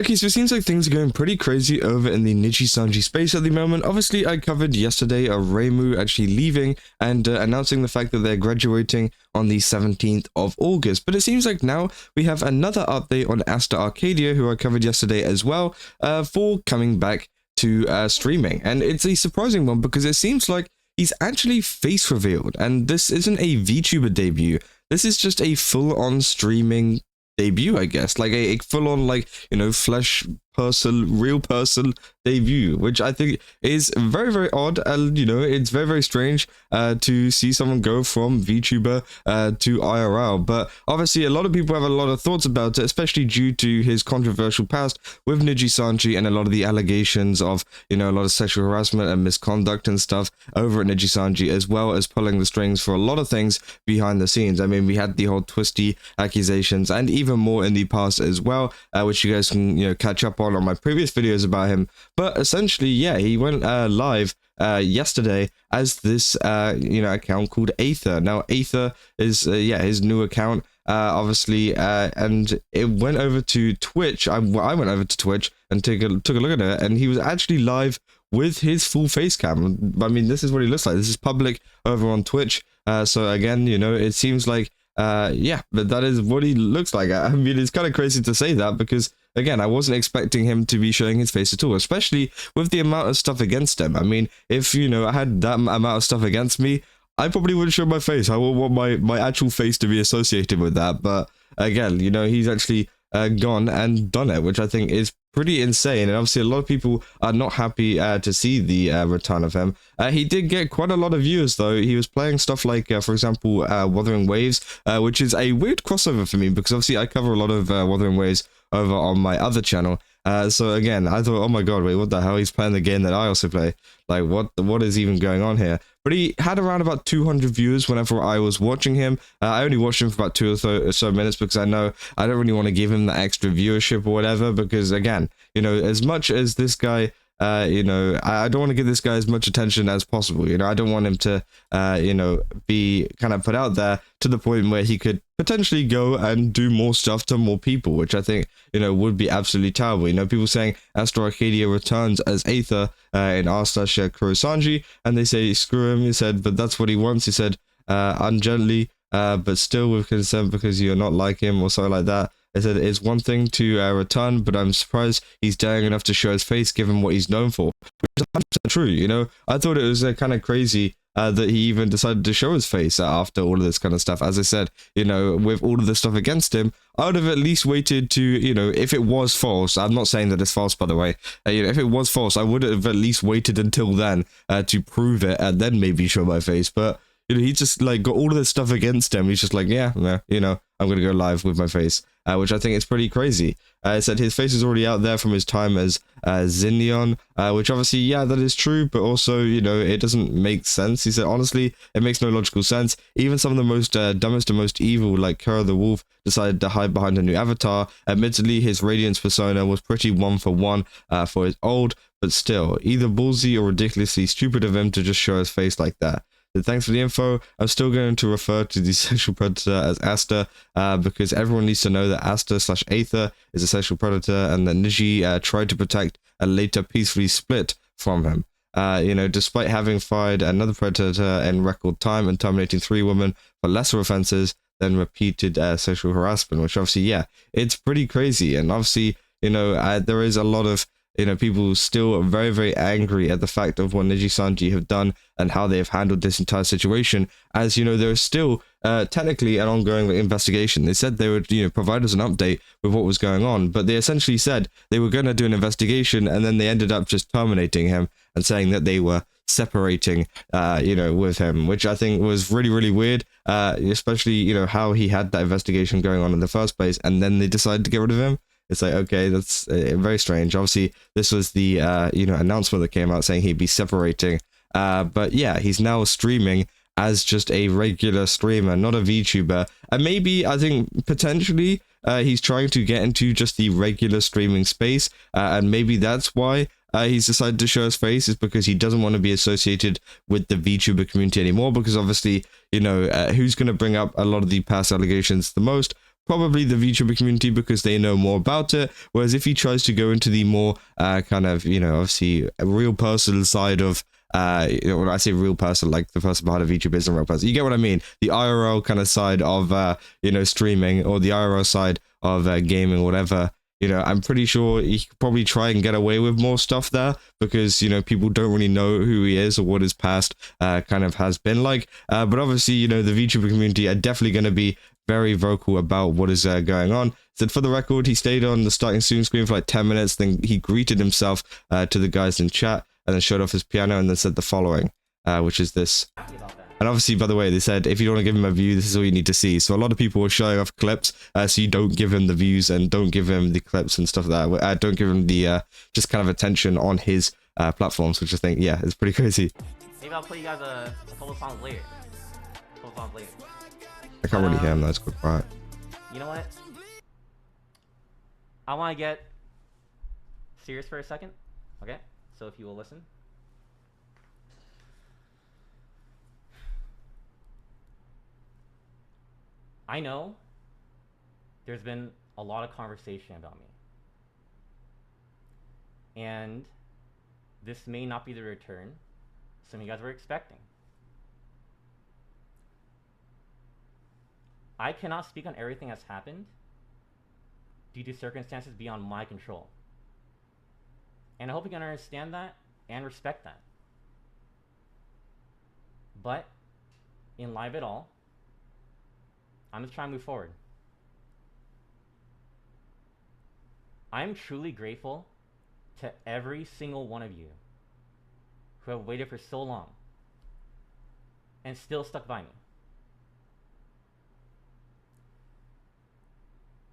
Okay, so it seems like things are going pretty crazy over in the Nijisanji space at the moment. Obviously, I covered yesterday of Reimu actually leaving and announcing the fact that they're graduating on the 17th of August. But it seems like now we have another update on Aster Arcadia, who I covered yesterday as well, for coming back to streaming. And it's a surprising one because it seems like he's actually face revealed. And this isn't a VTuber debut. This is just a full-on streaming debut, I guess, like a full-on, like, you know, flesh person, real person debut, which I think is very, very odd. And you know, it's very, very strange to see someone go from VTuber to IRL. But obviously a lot of people have a lot of thoughts about it, especially due to his controversial past with Nijisanji and a lot of the allegations of, you know, a lot of sexual harassment and misconduct and stuff over at Nijisanji, as well as pulling the strings for a lot of things behind the scenes. I mean, we had the whole twisty accusations and even more in the past as well, which you guys can, you know, catch up on my previous videos about him. But essentially, yeah, he went live yesterday as this you know, account called Aether. Now Aether is yeah, his new account, obviously, and it went over to Twitch. I went over to Twitch and took a look at it, and he was actually live with his full face cam. I mean, this is what he looks like. This is public over on Twitch. So again, you know, it seems like yeah, but that is what he looks like. I mean, it's kind of crazy to say that because, again, I wasn't expecting him to be showing his face at all, especially with the amount of stuff against him. I mean, if, you know, I had that amount of stuff against me, I probably wouldn't show my face. I would want my actual face to be associated with that. But again, you know, he's actually gone and done it, which I think is pretty insane. And obviously a lot of people are not happy to see the return of him. He did get quite a lot of viewers though. He was playing stuff like, for example, Wuthering Waves, which is a weird crossover for me because obviously I cover a lot of Wuthering Waves over on my other channel. So again, I thought, oh my god, wait, what the hell? He's playing the game that I also play. Like, what is even going on here? But he had around about 200 viewers whenever I was watching him. I only watched him for about 2 or so minutes because I know I don't really want to give him the extra viewership or whatever, because again, you know, as much as this guy, you know, I don't want to give this guy as much attention as possible. You know, I don't want him to, you know, be kind of put out there to the point where he could potentially go and do more stuff to more people, which I think, you know, would be absolutely terrible. You know, people saying Aster Arcadia returns as Aether in Aster Arcadia, and they say, screw him. He said, but that's what he wants. He said, ungently, but still with consent because you're not like him or something like that. I said it's one thing to return, but I'm surprised he's daring enough to show his face given what he's known for. Which is 100% true, you know. I thought it was kind of crazy that he even decided to show his face after all of this kind of stuff. As I said, you know, with all of this stuff against him, I would have at least waited to, you know, if it was false. I'm not saying that it's false, by the way. You know, if it was false, I would have at least waited until then to prove it and then maybe show my face. But you know, he just like got all of this stuff against him. He's just like, yeah, you know, I'm gonna go live with my face, which I think is pretty crazy. It said his face is already out there from his time as Zinneon, which obviously, yeah, that is true, but also, you know, it doesn't make sense. He said, honestly, it makes no logical sense. Even some of the most dumbest and most evil, like Kara the Wolf, decided to hide behind a new avatar. Admittedly, his Radiance persona was pretty one for one for his old, but still, either ballsy or ridiculously stupid of him to just show his face like that. So thanks for the info. I'm still going to refer to the sexual predator as Aster because everyone needs to know that Aster/Aether is a sexual predator and that Niji tried to protect and later peacefully split from him. You know, despite having fired another predator in record time and terminating 3 women for lesser offenses than repeated sexual harassment, which obviously, yeah, it's pretty crazy. And obviously, you know, there is a lot of, you know, people still very, very angry at the fact of what Nijisanji have done and how they have handled this entire situation. As you know, there is still technically an ongoing investigation. They said they would, you know, provide us an update with what was going on, but they essentially said they were going to do an investigation, and then they ended up just terminating him and saying that they were separating, you know, with him, which I think was really, really weird, especially, you know, how he had that investigation going on in the first place, and then they decided to get rid of him. It's like, okay, that's very strange. Obviously, this was the, you know, announcement that came out saying he'd be separating. But yeah, he's now streaming as just a regular streamer, not a VTuber. And maybe, I think, potentially, he's trying to get into just the regular streaming space. And maybe that's why he's decided to show his face, is because he doesn't want to be associated with the VTuber community anymore. Because obviously, you know, who's going to bring up a lot of the past allegations the most? probably the VTuber community because they know more about it. Whereas if he tries to go into the more kind of, you know, obviously a real personal side of, you know, when I say real person, like the person behind a VTuber isn't a real person. You get what I mean? The IRL kind of side of, you know, streaming, or the IRL side of gaming or whatever. You know, I'm pretty sure he could probably try and get away with more stuff there because, you know, people don't really know who he is or what his past kind of has been like. But obviously, you know, the VTuber community are definitely going to be very vocal about what is going on. So for the record, he stayed on the starting soon screen for like 10 minutes. Then he greeted himself to the guys in chat and then showed off his piano and then said the following, which is this. And obviously, by the way, they said, if you don't want to give him a view, this is all you need to see. So a lot of people were showing off clips, so you don't give him the views and don't give him the clips and stuff like that. Don't give him the just kind of attention on his platforms, which I think, yeah, is pretty crazy. Maybe I'll play you guys a couple songs later. I can't really hear him, that's good quiet. You know what? I want to get serious for a second, okay? So if you will listen. I know there's been a lot of conversation about me. And this may not be the return some of you guys were expecting. I cannot speak on everything that's happened due to circumstances beyond my control. And I hope you can understand that and respect that. But in light of it all, I'm just trying to move forward. I'm truly grateful to every single one of you who have waited for so long and still stuck by me.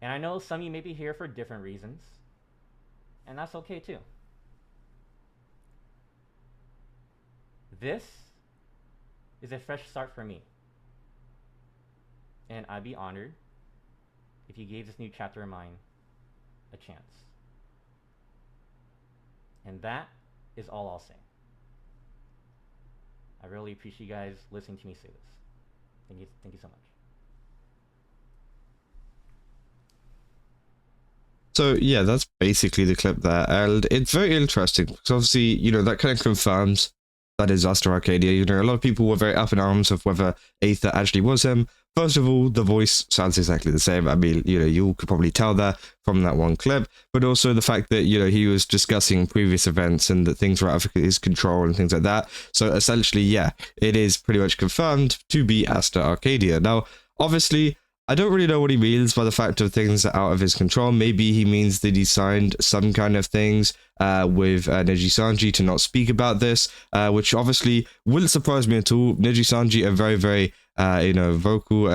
And I know some of you may be here for different reasons, and that's okay too. This is a fresh start for me. And I'd be honored if you gave this new chapter of mine a chance. And that is all I'll say. I really appreciate you guys listening to me say this. Thank you so much. So yeah, that's basically the clip there, and it's very interesting because obviously, you know, that kind of confirms that is Aster Arcadia. You know, a lot of people were very up in arms of whether Aether actually was him. First of all, the voice sounds exactly the same. I mean, you know, you could probably tell that from that one clip, but also the fact that, you know, he was discussing previous events and that things were out of his control and things like that. So essentially, yeah, it is pretty much confirmed to be Aster Arcadia. Now, obviously, I don't really know what he means by the fact of things out of his control. Maybe he means that he signed some kind of things with Nijisanji to not speak about this, which obviously wouldn't surprise me at all. Nijisanji are very, very, you know, vocal,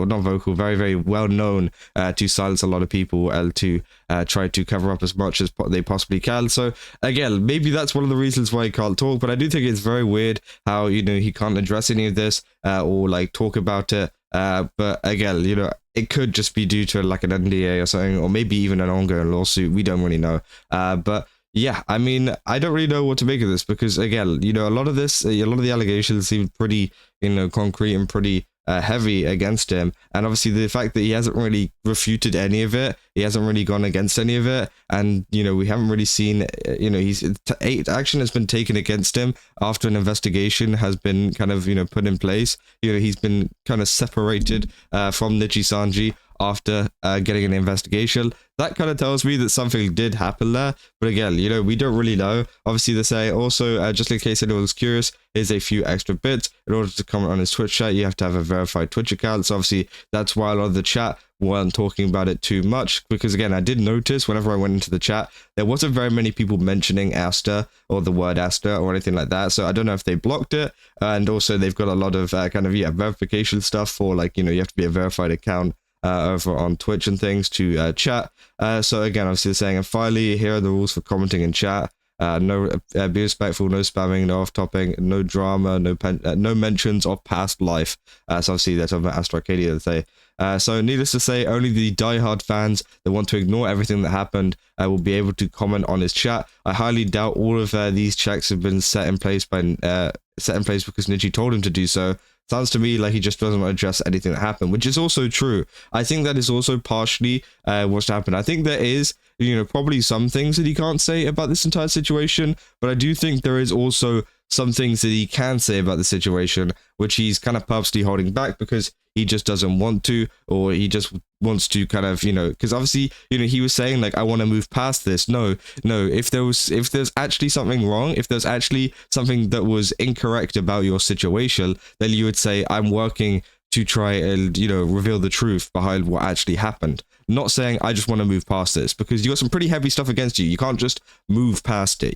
not vocal, very, very well known to silence a lot of people and to try to cover up as much as they possibly can. So again, maybe that's one of the reasons why he can't talk, but I do think it's very weird how, you know, he can't address any of this or like talk about it. But again, you know, it could just be due to like an NDA or something, or maybe even an ongoing lawsuit. We don't really know. But yeah, I mean, I don't really know what to make of this because again, you know, a lot of the allegations seem pretty, you know, concrete and pretty heavy against him, and obviously the fact that he hasn't really refuted any of it, he hasn't really gone against any of it, and you know, we haven't really seen, you know, action has been taken against him after an investigation has been kind of, you know, put in place. You know, he's been kind of separated from Nijisanji after getting an investigation. That kind of tells me that something did happen there, but again, you know, we don't really know. Obviously, they say also, just in case anyone's curious, here's a few extra bits. In order to comment on his Twitch chat, you have to have a verified Twitch account. So obviously, that's why a lot of the chat weren't talking about it too much, because again, I did notice whenever I went into the chat, there wasn't very many people mentioning Aster or the word Aster or anything like that. So I don't know if they blocked it, and also they've got a lot of kind of, yeah, verification stuff for, like, you know, you have to be a verified account over on Twitch and things to chat. So again, obviously they're saying, and finally, here are the rules for commenting in chat. No, be respectful, no spamming, no off-topping, no drama, no mentions of past life. So obviously they're talking about Aster Arcadia, they say. So needless to say, only the diehard fans that want to ignore everything that happened will be able to comment on his chat. I highly doubt all of these checks have been set in place because Niji told him to do so. Sounds to me like he just doesn't want to address anything that happened, which is also true. I think that is also partially what's happened. I think there is, probably some things that he can't say about this entire situation, but I do think there is also some things that he can say about the situation, which he's kind of purposely holding back because he just doesn't want to, or he just wants to kind of, because obviously, he was saying like, I want to move past this. No, if there's actually something wrong, if there's actually something that was incorrect about your situation, then you would say, I'm working to try and, reveal the truth behind what actually happened. Not saying I just want to move past this, because you got some pretty heavy stuff against you. You can't just move past it,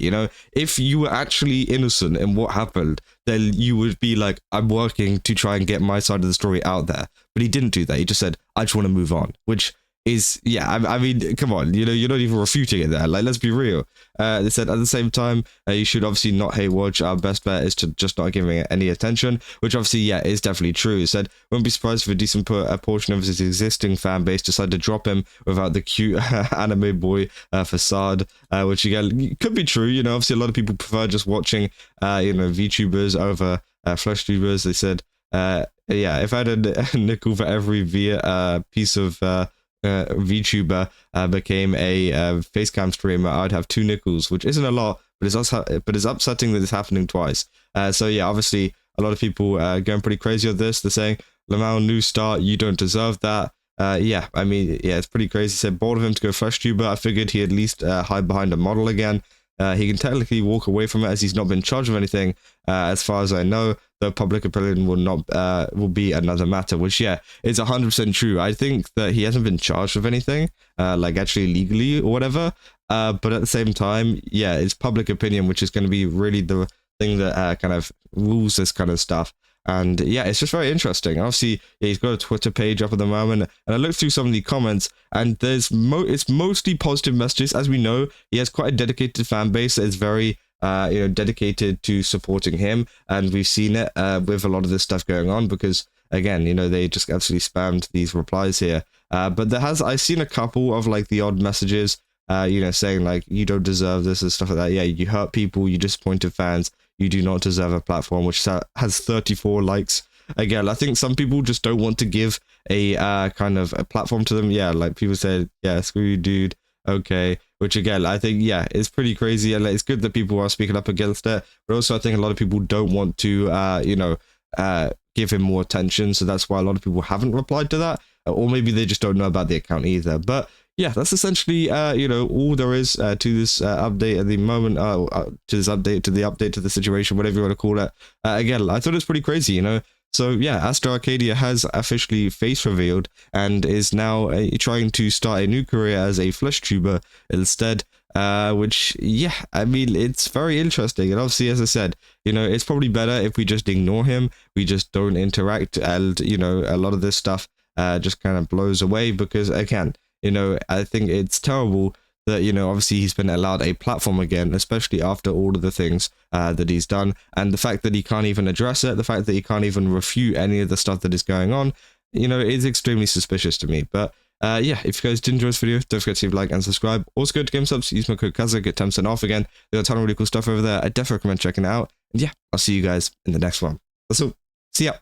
If you were actually innocent in what happened, then you would be like, I'm working to try and get my side of the story out there. But he didn't do that. He just said, I just want to move on, which is, I mean, come on, you're not even refuting it there. Like, let's be real. They said at the same time, you should obviously not hate watch. Our best bet is to just not giving it any attention, which obviously, is definitely true. He said, won't be surprised if a decent portion of his existing fan base decide to drop him without the cute anime boy facade, which again, could be true. Obviously a lot of people prefer just watching, VTubers over flesh tubers. They said, if I had a nickel for every piece of VTuber became a facecam streamer, I'd have 2 nickels, which isn't a lot, but it's upsetting that it's happening twice. So obviously a lot of people going pretty crazy on this. They're saying, Lamau, new start, you don't deserve that. I mean, it's pretty crazy. He said, bored of him to go flesh tuber. I figured he at least hide behind a model again. He can technically walk away from it as he's not been charged of anything, as far as I know. The public opinion will be another matter, which is 100% true. I think that he hasn't been charged with anything, like actually legally or whatever. But at the same time, it's public opinion, which is going to be really the thing that kind of rules this kind of stuff. And it's just very interesting. Obviously, he's got a Twitter page up at the moment, and I looked through some of the comments, and there's it's mostly positive messages. As we know, he has quite a dedicated fan base that is very dedicated to supporting him, and we've seen it with a lot of this stuff going on, because again, they just absolutely spammed these replies here. But I've seen a couple of like the odd messages, saying like, you don't deserve this and stuff like that. You hurt people, you disappointed fans, you do not deserve a platform, which has 34 likes. Again, I think some people just don't want to give a kind of a platform to them. Like people said, screw you, dude. Okay, which again, I think, it's pretty crazy, and it's good that people are speaking up against it, but also I think a lot of people don't want to, give him more attention, so that's why a lot of people haven't replied to that, or maybe they just don't know about the account either. But that's essentially, all there is to this update at the moment, to the update to the situation, whatever you want to call it. Again, I thought it was pretty crazy, So Aster Arcadia has officially face revealed and is now trying to start a new career as a flesh tuber instead, which I mean, it's very interesting. And obviously, as I said, it's probably better if we just ignore him, we just don't interact, and a lot of this stuff just kind of blows away, because again, I think it's terrible that, obviously he's been allowed a platform again, especially after all of the things that he's done, and the fact that he can't even address it, the fact that he can't even refute any of the stuff that is going on, is extremely suspicious to me. But if you guys did enjoy this video, don't forget to leave a like and subscribe. Also go to GameSubs, use my code Kaza, get 10% off again. They got a ton of really cool stuff over there. I definitely recommend checking it out. And I'll see you guys in the next one. That's all. See ya.